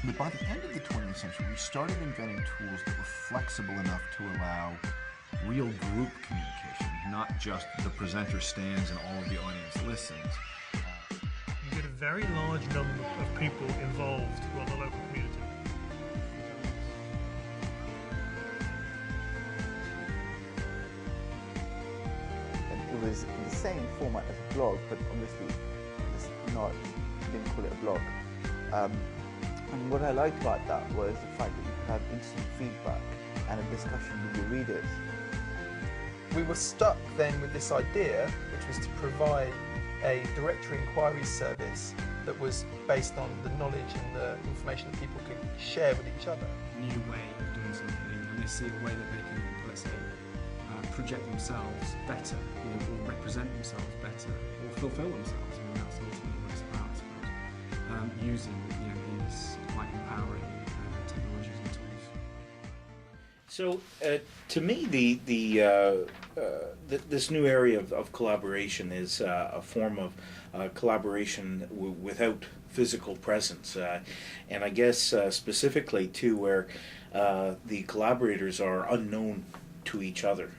But by the end of the 20th century, we started inventing tools that were flexible enough to allow real group communication, not just the presenter stands and all of the audience listens. You get a very large number of people involved who are the local community. And it was the same format as a blog, but obviously didn't call it a blog. And what I liked about that was the fact that you could have instant feedback and a discussion with your readers. We were stuck then with this idea, which was to provide a directory inquiry service that was based on the knowledge and the information that people could share with each other. New way of doing something, and they see a way that they can, let's say, project themselves better, or represent themselves better, or fulfill themselves. I mean, that's ultimately what it's about, I suppose. Using these quite empowering technologies and tools. So, to me, this new area of collaboration is a form of collaboration without physical presence, and I guess specifically too, where the collaborators are unknown to each other.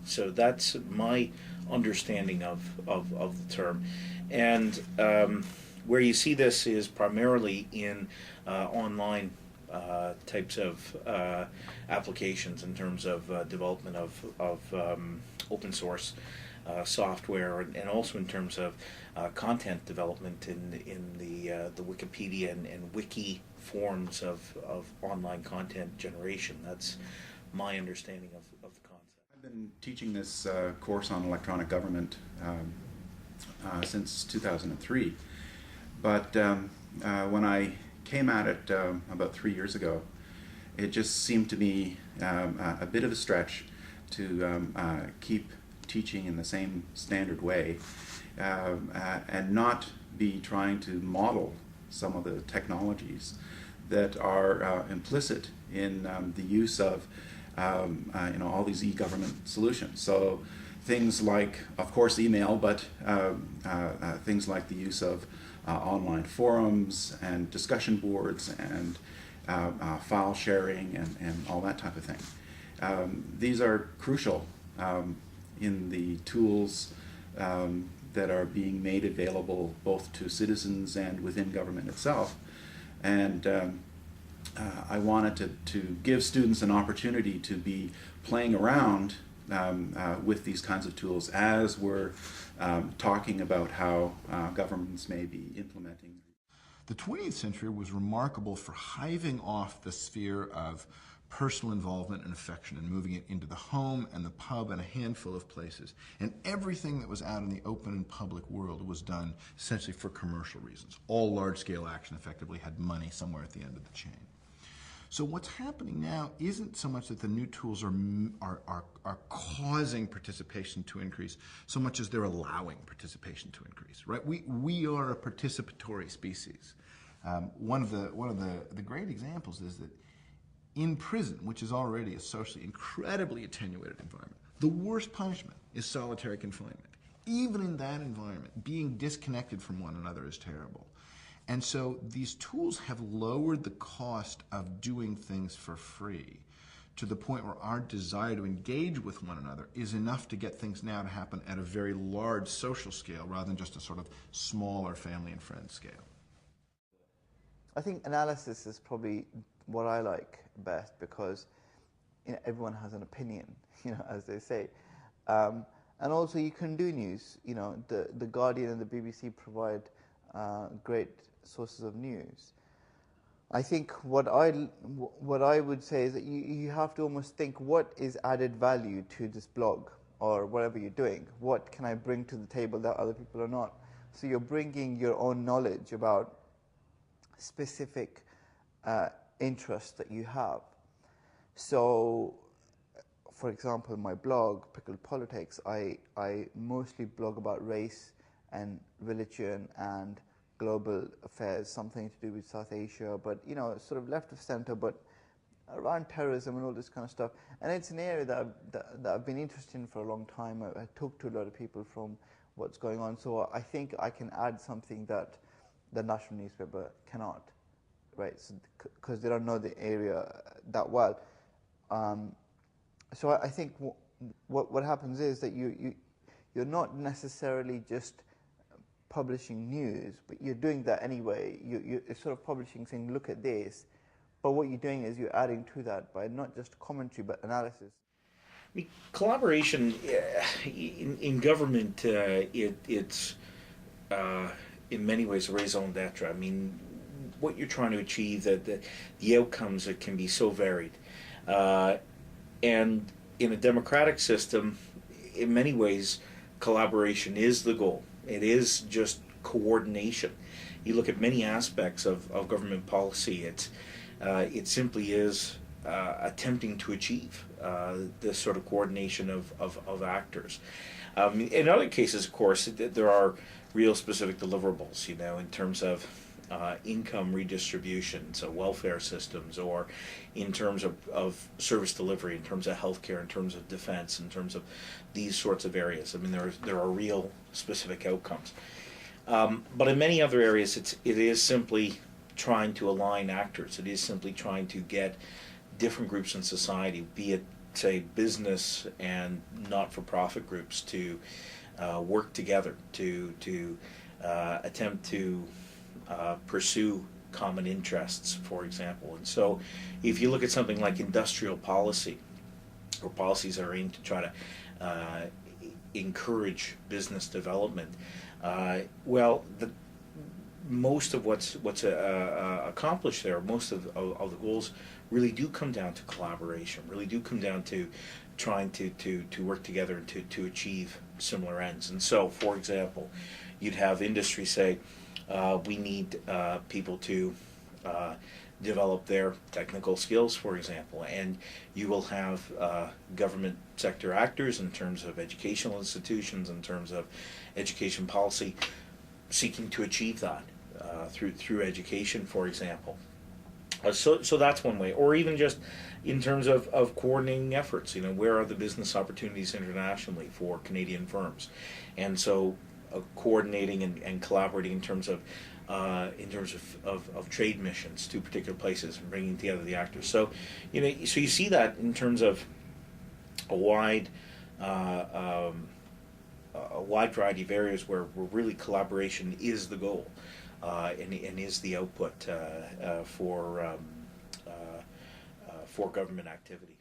So that's my understanding of the term, and where you see this is primarily in online types of applications in terms of development of open source software, and also in terms of content development in the Wikipedia and wiki forms of online content generation. That's my understanding of the concept. I've been teaching this course on electronic government since 2003, but when I came at it about 3 years ago, it just seemed to me a bit of a stretch to keep teaching in the same standard way and not be trying to model some of the technologies that are implicit in the use of all these e-government solutions. So things like, of course, email, but things like the use of online forums and discussion boards and file sharing and all that type of thing. These are crucial in the tools that are being made available both to citizens and within government itself. And I wanted to give students an opportunity to be playing around with these kinds of tools as we're talking about how governments may be implementing. The 20th century was remarkable for hiving off the sphere of personal involvement and affection and moving it into the home and the pub and a handful of places. And everything that was out in the open and public world was done essentially for commercial reasons. All large-scale action effectively had money somewhere at the end of the chain. So what's happening now isn't so much that the new tools are causing participation to increase, so much as they're allowing participation to increase. Right? We are a participatory species. One of the great examples is that in prison, which is already a socially incredibly attenuated environment, the worst punishment is solitary confinement. Even in that environment, being disconnected from one another is terrible. And so these tools have lowered the cost of doing things for free to the point where our desire to engage with one another is enough to get things now to happen at a very large social scale rather than just a sort of smaller family and friends scale. I think analysis is probably what I like best because everyone has an opinion, as they say. And also you can do news. The Guardian and the BBC provide great sources of news. I think what I would say is that you have to almost think, what is added value to this blog or whatever you're doing? What can I bring to the table that other people are not? So you're bringing your own knowledge about specific interests that you have. So, for example, my blog, Pickled Politics, I mostly blog about race and religion and global affairs, something to do with South Asia, but sort of left of center, but around terrorism and all this kind of stuff. And it's an area that I've been interested in for a long time. I talked to a lot of people from what's going on, so I think I can add something that the national newspaper cannot, right? Because they don't know the area that well. So I think what happens is that you're not necessarily just publishing news, but you're doing that anyway. You're sort of publishing, saying, look at this, but what you're doing is you're adding to that by not just commentary but analysis. I mean, collaboration in government, it's in many ways raison d'etre. I mean, what you're trying to achieve, that the outcomes that can be so varied, and in a democratic system, in many ways, collaboration is the goal. It is just coordination. You look at many aspects of government policy. It simply is attempting to achieve this sort of coordination of actors. In other cases, of course, there are real specific deliverables, you know, in terms of income redistribution, so welfare systems, or in terms of service delivery, in terms of healthcare, in terms of defense, in terms of these sorts of areas. I mean, there are real specific outcomes. But in many other areas, it is simply trying to align actors. It is simply trying to get different groups in society, be it, say, business and not-for-profit groups, to work together to attempt to pursue common interests, for example. And so if you look at something like industrial policy, or policies that are aimed to try to encourage business development, most of what's accomplished there, most of the goals really do come down to collaboration, really do come down to trying to work together and to achieve similar ends. And so, for example, you'd have industry say, we need people to develop their technical skills, for example, and you will have government sector actors in terms of educational institutions, in terms of education policy, seeking to achieve that through education, for example. So that's one way. Or even just in terms of coordinating efforts, you know, where are the business opportunities internationally for Canadian firms? And so coordinating and collaborating in terms of trade missions to particular places and bringing together the actors. So, you know, so you see that in terms of a wide variety of areas where really collaboration is the goal and is the output for government activity.